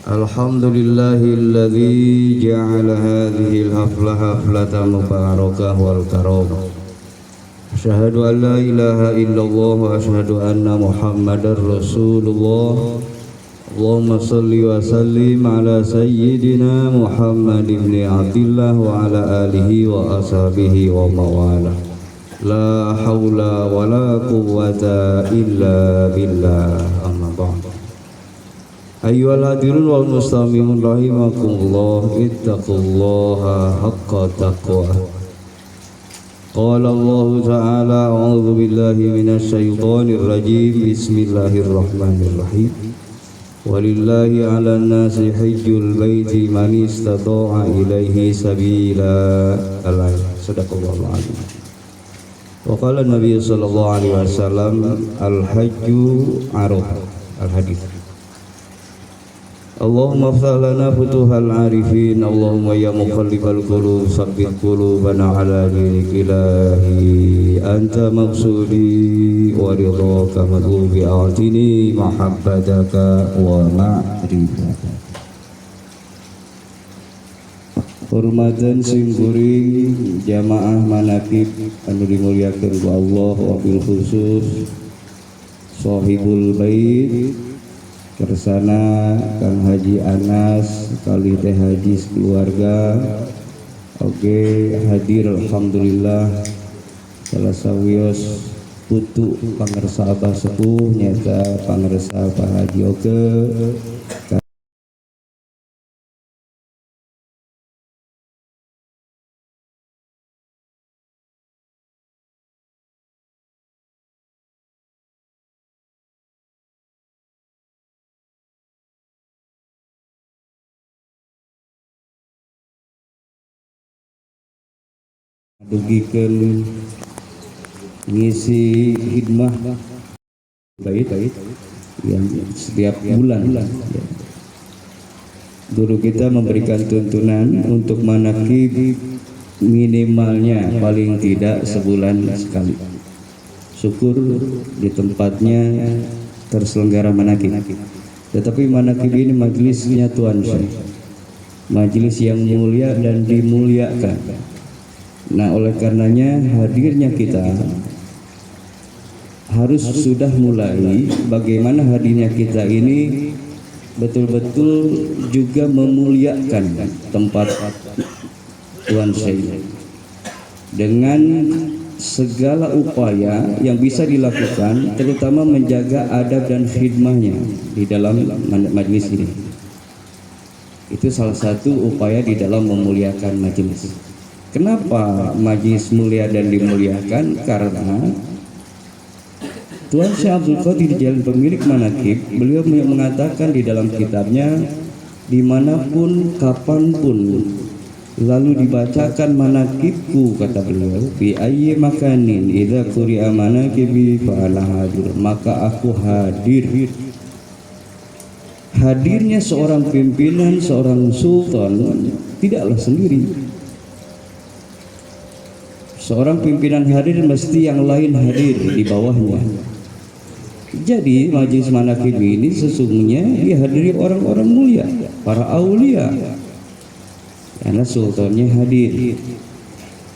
Alhamdulillahilladzi ja'ala hadhihi al-haflah haflatan mubarakah wal karamah. Asyhadu an la ilaha illallah wa asyhadu anna Muhammadar Rasulullah. Allahumma salli wa sallim ala sayyidina Muhammad ibn Abdillah wa ala alihi wa ashabihi wa mawala. La hawla wa la quwwata illa billah. Amma ba'd. Ayyuhal hadirun wal mustami'un rahimakumullah, ittaqullaha haqqa taqwah. Qala Allah ta'ala, a'udzu billahi minasy syaithanir rajim. Bismillahirrahmanirrahim. Walillahi 'alan nasi hajjul baiti man istata'a ilaihi sabila. Sadaqallahul azim. Wa qala Nabi sallallahu alaihi wasallam, al-hajju arafah. Al-hadits. Allahumma ftah lana futuhal arifin. Allahumma ya muqallibal qulub tsabbit qulubana ala dinik ilahi. Anta maqsudi wa ridhaka madhubi a'tini mahabbataka wa ma'rifataka. Hormatan singkuring jamaah manaqib anu dimuliakeun ku Allah, wabil khusus sahibul bait kersana Kang Haji Anas kali teh haji keluarga oge hadir. Alhamdulillah salah sawios putu pangarsa Abah sepuh nyata pangarsa Pak Haji oge dugikeun ngisi hikmah bait yang setiap bulan. Guru kita memberikan tuntunan untuk manaqib minimalnya paling tidak sebulan sekali. Syukur di tempatnya terselenggara manaqib. Tetapi manaqib ini majelisnya Tuhan Syekh, majelis yang mulia dan dimuliakan. Nah, oleh karenanya hadirnya kita harus sudah mulai bagaimana hadirnya kita ini betul-betul juga memuliakan tempat Tuhan Syekh dengan segala upaya yang bisa dilakukan, terutama menjaga adab dan khidmahnya di dalam majelis ini. Itu salah satu upaya di dalam memuliakan majelis. Kenapa majelis mulia dan dimuliakan? Karena Tuan Syekh Abdul Qadir Jailani pemilik manaqib, beliau mengatakan di dalam kitabnya, dimanapun kapanpun lalu dibacakan manaqibku, kata beliau, fi ayyi makanin idza quri'a manaqibi fa ana hadir, maka aku hadir. Hadirnya seorang pimpinan, seorang sultan tidaklah sendiri. Seorang pimpinan hadir mesti yang lain hadir di bawahnya. Jadi majelis manaqib ini sesungguhnya dihadiri orang-orang mulia, para aulia, karena sultannya hadir.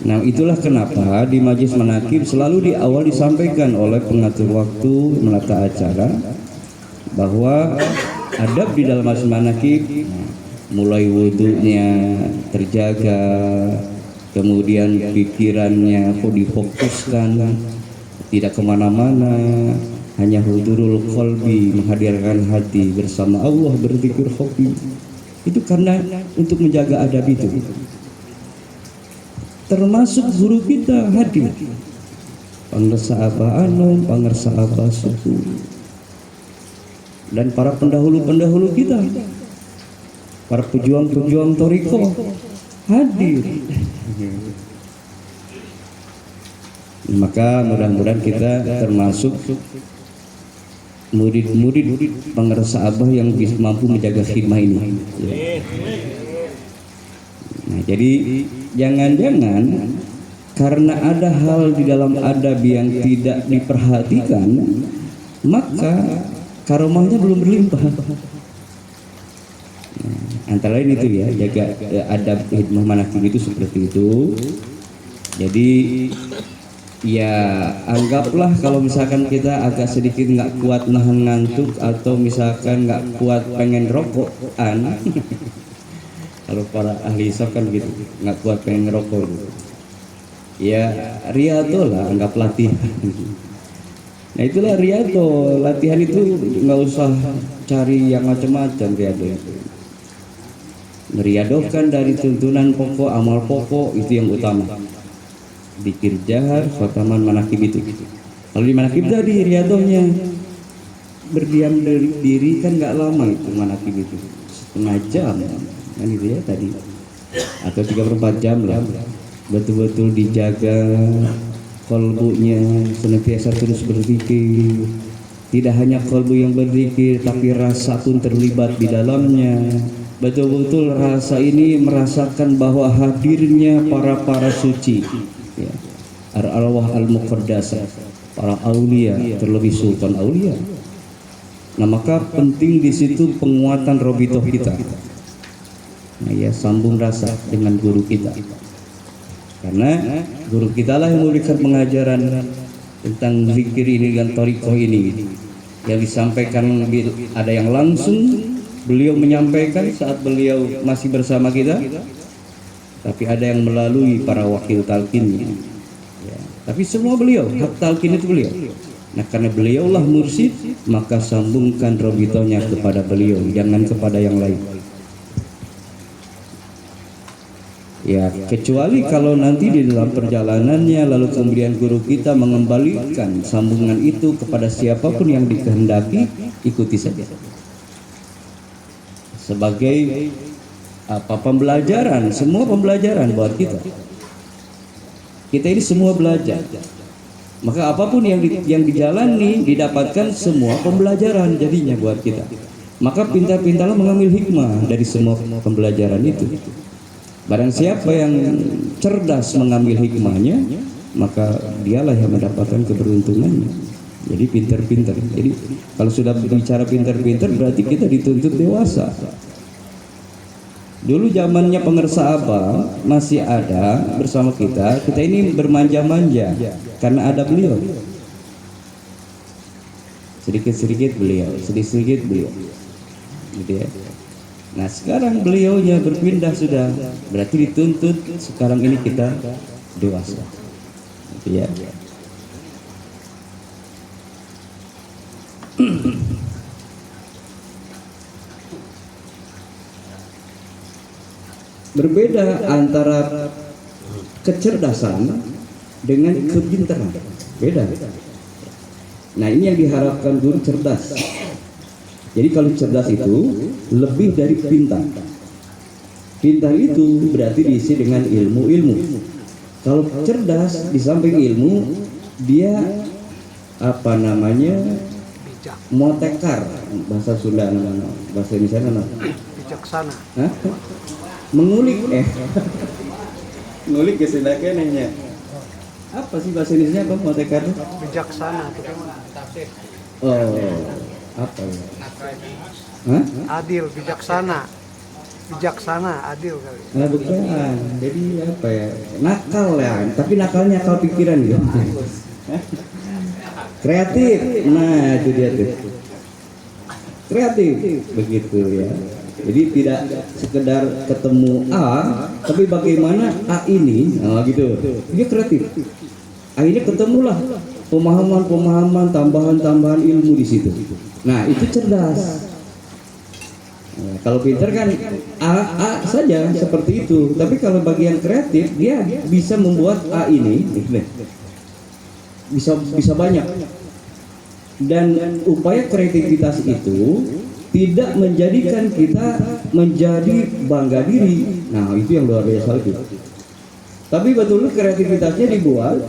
Nah, itulah kenapa di majelis manaqib selalu di awal disampaikan oleh pengatur waktu menata acara bahwa adab di dalam majelis manaqib mulai wudunya terjaga, kemudian pikirannya difokuskan, tidak kemana-mana, hanya hudurul qalbi, menghadirkan hati bersama Allah, berzikir khofi. Itu karena untuk menjaga adab itu. Termasuk guru kita hadir, pangarsa Abah Anom, pangarsa Abah Sepuh, dan para pendahulu-pendahulu kita, para pejuang-pejuang thariqah hadir. Maka mudah-mudahan kita termasuk murid-murid pangarsa Abah yang bisa mampu menjaga khidmah ini. Nah, jadi jangan-jangan karena ada hal di dalam adab yang tidak diperhatikan, maka karomahnya belum berlimpah. Antara lain itu ya, jaga adab hikmah manakib itu seperti itu. Jadi ya anggaplah kalau misalkan kita agak sedikit nggak kuat nahan ngantuk atau misalkan nggak kuat pengen rokokan. Kalau para ahli hisab kan gitu, nggak kuat pengen ngerokok gitu. Ya riyadhah lah, anggap latihan. Nah itulah riyadhah, latihan itu nggak usah cari yang macam-macam riyadhah itu. Meriadohkan dari tuntunan pokok, amal pokok itu yang utama. Dzikir jahar, khotaman manakib itu. Kalau di manakib tadi riadohnya berdiam diri kan nggak lama itu manakib itu, setengah jam kan itu ya tadi, atau 3/4 jam lah. Betul-betul dijaga kolbunya senantiasa terus berzikir. Tidak hanya kolbu yang berzikir, tapi rasa pun terlibat di dalamnya. Betul-betul rasa ini merasakan bahwa hadirnya para suci, ya, arwah al-muqaddasah, para aulia, terlebih sultan aulia. Nah maka penting di situ penguatan robitoh kita. Nah ya, sambung rasa dengan guru kita, karena guru kita lah yang memberikan pengajaran tentang zikir ini dan thariqah ini, yang disampaikan ada yang langsung beliau menyampaikan saat beliau masih bersama kita, tapi ada yang melalui para wakil talqinnya, ya. Tapi semua beliau, hak talqin itu beliau. Nah karena beliaulah mursyid, maka sambungkan robitohnya kepada beliau, jangan kepada yang lain. Ya kecuali kalau nanti di dalam perjalanannya lalu kemudian guru kita mengembalikan sambungan itu kepada siapapun yang dikehendaki, ikuti saja. Sebagai apa, pembelajaran, semua pembelajaran buat kita. Kita ini semua belajar. Maka apapun yang dijalani didapatkan semua pembelajaran jadinya buat kita. Maka pintar-pintarlah mengambil hikmah dari semua pembelajaran itu. Barang siapa yang cerdas mengambil hikmahnya, maka dialah yang mendapatkan keberuntungannya. Jadi pintar-pintar. Jadi kalau sudah bicara pintar-pintar berarti kita dituntut dewasa. Dulu zamannya pengersa apa masih ada bersama kita, kita ini bermanja-manja karena ada beliau. Sedikit-sedikit beliau, sedikit-sedikit beliau. Gitu ya. Nah sekarang beliaunya berpindah sudah, berarti dituntut sekarang ini kita dewasa. Gitu ya. Berbeda antara kecerdasan dengan kepintaran, beda. Nah ini yang diharapkan guru cerdas. Jadi kalau cerdas itu lebih dari pintar. Pintar itu berarti diisi dengan ilmu-ilmu. Kalau cerdas di samping ilmu, dia apa namanya, motekar, bahasa Sunda, bahasa Indonesia mana? Bijaksana. Hah? Mengulik ngulik kesendakan nanya apa sih bahasa Indonesia, apa motekar? Bijaksana. Oh apa ya? Hah? Adil, bijaksana. Bijaksana, adil kali. Nah bukan, jadi apa ya, nakal ya, tapi nakalnya akal pikiran gitu. Kreatif, nah itu dia tuh, kreatif begitu ya. Jadi tidak sekedar ketemu A, tapi bagaimana A ini, nah gitu, dia kreatif. Akhirnya ketemulah pemahaman-pemahaman, tambahan-tambahan ilmu di situ. Nah itu cerdas. Nah, kalau pintar kan A saja seperti itu, tapi kalau bagian kreatif dia bisa membuat A ini bisa banyak. Dan upaya kreativitas itu tidak menjadikan kita menjadi bangga diri. Nah itu yang luar biasa itu. Tapi betul kreativitasnya dibuat,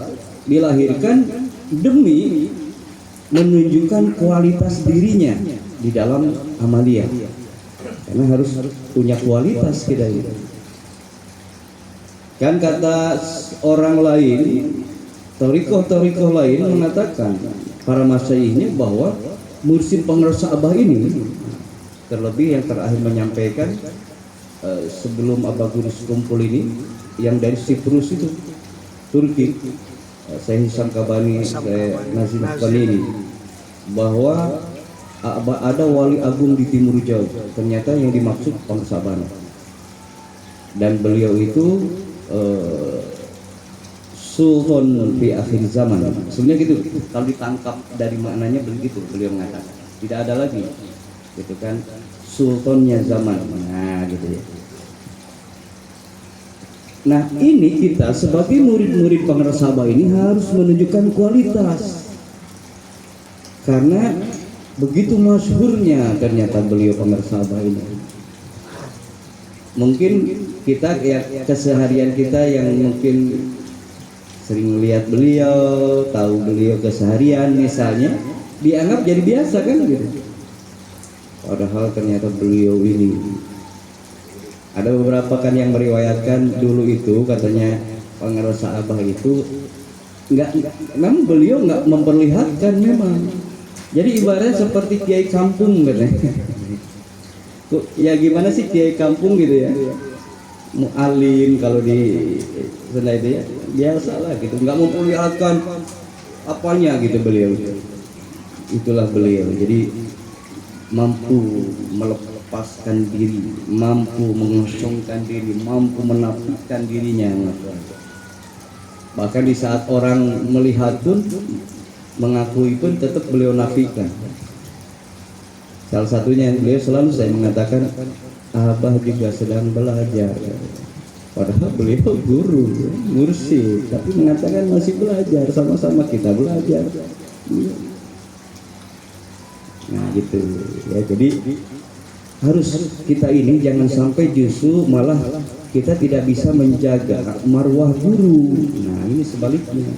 dilahirkan demi menunjukkan kualitas dirinya di dalam amalia. Karena harus punya kualitas kita ini. Kan kata orang lain, thariqah lain mengatakan para masyayikhnya bahwa mursyid pengersa abah ini, terlebih yang terakhir menyampaikan sebelum Abah Gurus kumpul ini yang dari Siprus itu, Turki, saya Hisam Kabani, saya Nazim ini, bahwa ada wali agung di Timur Jauh, ternyata yang dimaksud Pangsabana, dan beliau itu Sultan di akhir zaman. Sebenarnya gitu, kalau ditangkap dari maknanya begitu beliau mengatakan, tidak ada lagi gitu kan, sultannya zaman. Nah gitu ya. Nah ini kita sebagai murid-murid Pangrasabah ini harus menunjukkan kualitas, karena begitu masyhurnya ternyata beliau Pangrasabah ini. Mungkin kita ya, keseharian kita yang mungkin sering melihat beliau, tahu beliau keseharian misalnya, dianggap jadi biasa kan gitu. Padahal ternyata beliau ini, ada beberapa kan yang meriwayatkan dulu itu katanya Pangrasabah itu memang beliau nggak memperlihatkan memang. Jadi ibaratnya seperti kiai kampung katanya. Ya gimana sih kiai kampung gitu ya, mu'alim kalau di sana itu ya, biasa lah gitu, nggak memperlihatkan apanya gitu beliau. Itulah beliau, jadi mampu melepaskan diri, mampu mengosongkan diri, mampu menafikan dirinya. Bahkan di saat orang melihat pun, mengakui pun, tetap beliau nafikan. Salah satunya beliau selalu saya mengatakan, Abah juga sedang belajar. Padahal beliau guru, mursyid, tapi mengatakan masih belajar, sama-sama kita belajar. Nah gitu ya, jadi harus kita ini jangan sampai justru malah kita tidak bisa menjaga marwah guru. Nah ini sebaliknya,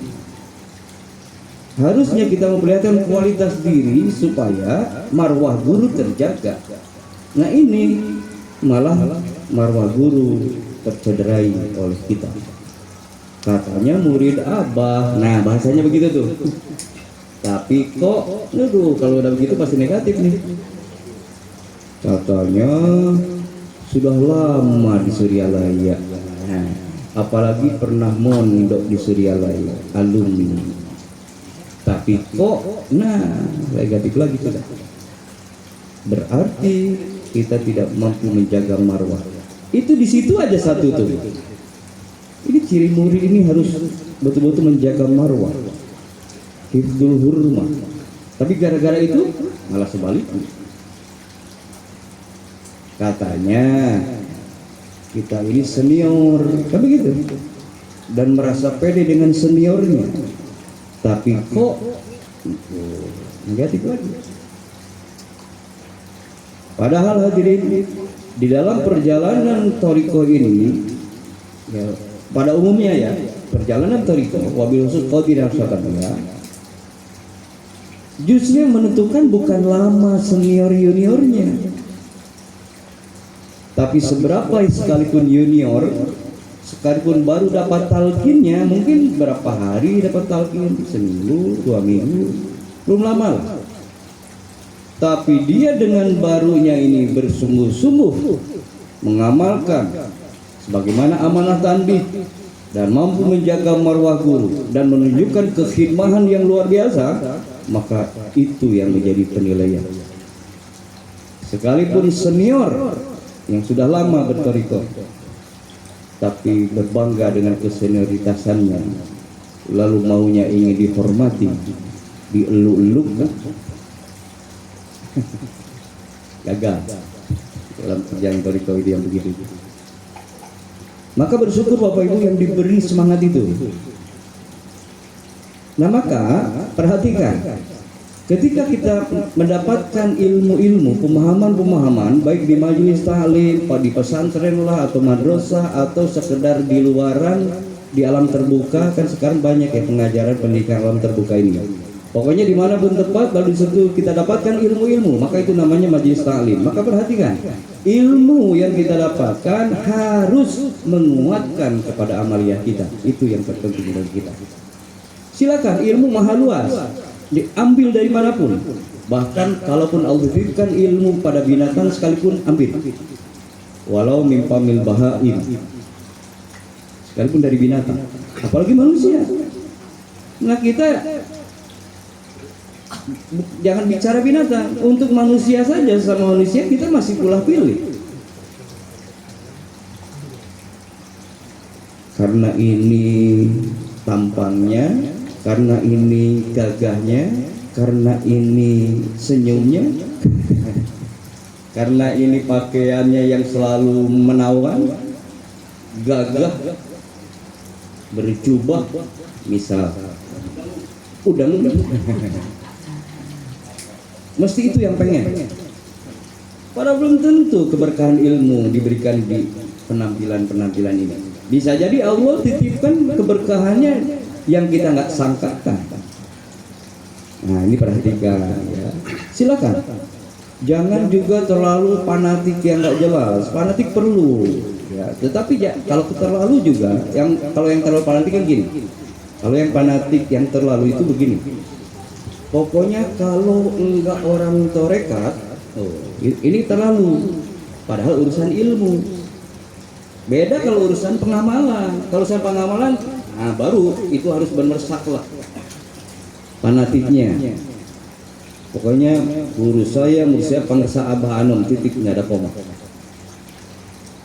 harusnya kita memperlihatkan kualitas diri supaya marwah guru terjaga. Nah ini malah marwah guru tercederai oleh kita. Katanya murid Abah, nah bahasanya begitu tuh. Tapi kok, aduh kalau udah begitu pasti negatif nih. Katanya sudah lama di Suryalaya, nah, apalagi pernah mondok di Suryalaya, alumni. Tapi kok, nah negatif lagi sudah. Berarti kita tidak mampu menjaga marwah. Itu di situ aja satu tuh. Ini ciri murid ini harus betul-betul menjaga marwah, hifdzul hurmah. Tapi gara-gara itu malah sebaliknya. Katanya kita ini senior, kan begitu, dan merasa pede dengan seniornya. Tapi kok negatif lagi. Padahal hadirin, di dalam perjalanan thariqah ini ya, pada umumnya ya, perjalanan thariqah wabil khusus qadir ya, justru yang menentukan bukan lama senior juniornya, tapi seberapa sekalipun junior, sekalipun baru dapat talqinnya, mungkin berapa hari dapat talqin, seminggu, 2 minggu, belum lama lah. Tapi dia dengan barunya ini bersungguh-sungguh mengamalkan sebagaimana amanah tanbih dan mampu menjaga marwah guru dan menunjukkan kekhidmahan yang luar biasa, maka itu yang menjadi penilaian. Sekalipun senior yang sudah lama berthariqah, tapi berbangga dengan kesenioritasannya, lalu maunya ingin dihormati, dieluk-eluk, gagal dalam perjalanan thariqah itu yang begitu. Maka bersyukur Bapak Ibu yang diberi semangat itu. Nah maka perhatikan, ketika kita mendapatkan ilmu-ilmu, pemahaman-pemahaman, baik di majelis ta'lim, di pesantren lah, atau madrasah, atau sekedar di luaran, di alam terbuka, kan sekarang banyak ya pengajaran pendidikan alam terbuka ini. Pokoknya dimanapun tempat, lalu disitu kita dapatkan ilmu-ilmu, maka itu namanya majelis ta'lim. Maka perhatikan, ilmu yang kita dapatkan harus menguatkan kepada amaliyah kita. Itu yang terpenting bagi kita. Silakan, ilmu maha luas, diambil dari manapun. Bahkan kalaupun Allah berikan ilmu pada binatang sekalipun, ambil. walau mimpamil bahaim, sekalipun dari binatang, apalagi manusia. Nah kita jangan bicara binatang, untuk manusia saja, sama manusia kita masih pula pilih. Karena ini tampangnya, karena ini gagahnya, karena ini senyumnya, karena ini pakaiannya yang selalu menawan, gagah, berjubah, misal udang, mesti itu yang pengen. Padahal belum tentu keberkahan ilmu diberikan di penampilan-penampilan ini. Bisa jadi Allah titipkan keberkahannya yang kita nggak sangkakan. Nah ini perhatikan ya. Silakan. Jangan juga terlalu fanatik yang nggak jelas. Fanatik perlu, ya. Tetapi ya, kalau terlalu juga, kalau yang terlalu fanatik kan gini. Kalau yang fanatik yang terlalu itu begini. Pokoknya kalau enggak orang torekat, ini terlalu. Padahal urusan ilmu. Beda kalau urusan pengamalan. Kalau urusan pengamalan, nah baru itu harus benar saklek fanatiknya. Pokoknya guru saya pangersa Abah Anom, titik, nggak ada koma.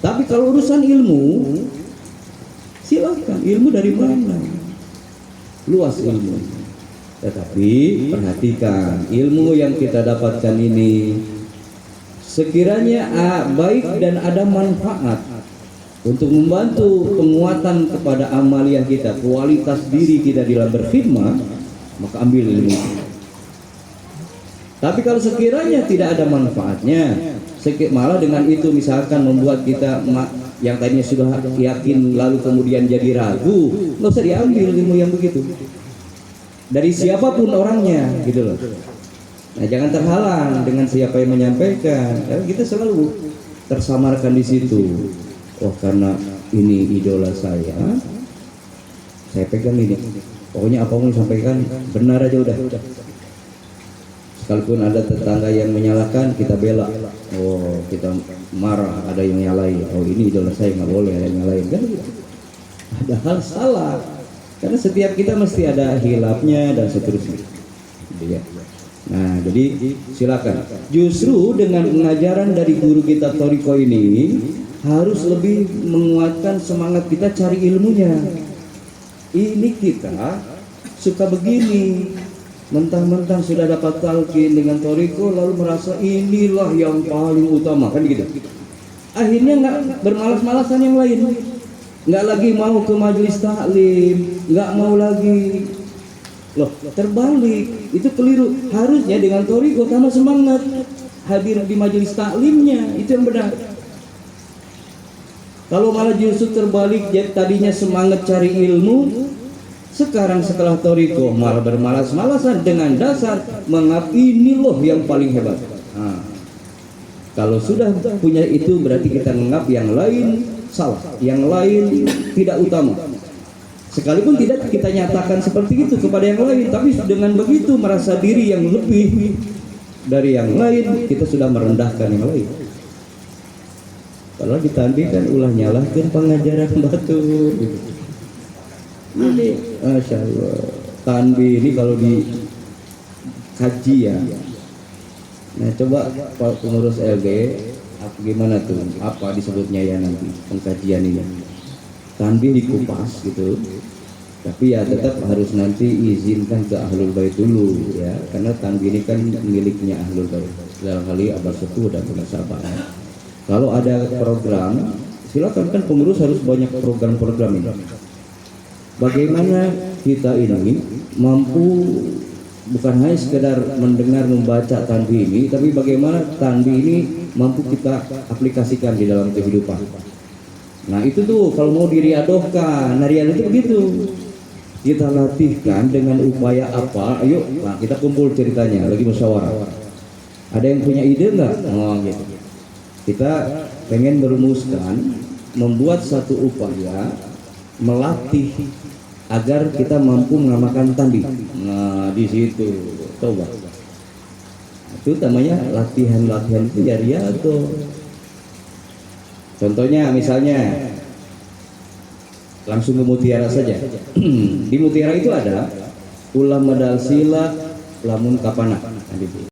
Tapi kalau urusan ilmu, silakan. Ilmu dari mana? Luas ilmu. Tetapi perhatikan, ilmu yang kita dapatkan ini sekiranya baik dan ada manfaat untuk membantu penguatan kepada amaliyah kita, kualitas diri kita dalam berkhidmat, maka ambil ilmu itu. Tapi kalau sekiranya tidak ada manfaatnya, malah dengan itu misalkan membuat kita yang tadinya sudah yakin lalu kemudian jadi ragu, nggak usah diambil ilmu yang begitu. Dari siapapun orangnya, gitu loh. Nah jangan terhalang dengan siapa yang menyampaikan. Kita selalu tersamarkan di situ. Oh karena ini idola saya pegang ini. Pokoknya apa yang disampaikan benar aja udah. Sekalipun ada tetangga yang menyalahkan, kita bela. Oh kita marah, ada yang nyalain. Oh ini idola saya, nggak boleh ada yang nyalain. Kan ada hal salah. Karena setiap kita mesti ada hilafnya dan seterusnya. Ya. Nah jadi silakan. Justru dengan pengajaran dari guru kita Toriko ini harus lebih menguatkan semangat kita cari ilmunya. Ini kita suka begini, mentang-mentang sudah dapat talqin dengan Toriko lalu merasa inilah yang paling utama, kan gitu. Akhirnya nggak bermalas-malasan yang lain, nggak lagi mau ke majelis taklim, nggak mau lagi. Loh terbalik, itu keliru. Harusnya dengan Toriko tambah semangat hadir di majelis taklimnya, itu yang benar. Kalau malah justru terbalik, jadi tadinya semangat cari ilmu, sekarang setelah Toriko malah bermalas-malasan dengan dasar menganggap ini loh yang paling hebat. Nah, kalau sudah punya itu berarti kita menganggap yang lain salah, yang lain tidak utama. Sekalipun tidak kita nyatakan seperti itu kepada yang lain, tapi dengan begitu merasa diri yang lebih dari yang lain, kita sudah merendahkan yang lain. Kalau ditandingkan ulah nyalahkan pengajaran batu gitu. Ini Masya Allah, tanbih ini kalau di kaji ya. Nah coba Pak pengurus LG gimana tuh, apa disebutnya ya nanti pengkajian ini. Tanbih dikupas gitu, tapi ya tetap harus nanti izinkan ke Ahlul Bait dulu ya, karena tanbih ini kan miliknya Ahlul Bait dalam hal ini Abah Sepuh dan penasabah. Kalau ada program, silakan, kan pengurus harus banyak program-program ini. Bagaimana kita ini mampu bukan hanya sekedar mendengar membaca tanbih ini, tapi bagaimana tanbih ini mampu kita aplikasikan di dalam kehidupan. Nah itu tuh kalau mau diriadohkan, narian itu begitu. Kita latihkan dengan upaya apa? Ayo, nah kita kumpul ceritanya, lagi musyawarah. Ada yang punya ide nggak? Oh gitu. Kita pengen merumuskan, membuat satu upaya melatih agar kita mampu mengamalkan tanbih. Nah di situ coba. Itu namanya latihan-latihan itu ya riado. Contohnya misalnya langsung ke Mutiara saja. Di Mutiara itu ada ulah medal sila lamun kapana.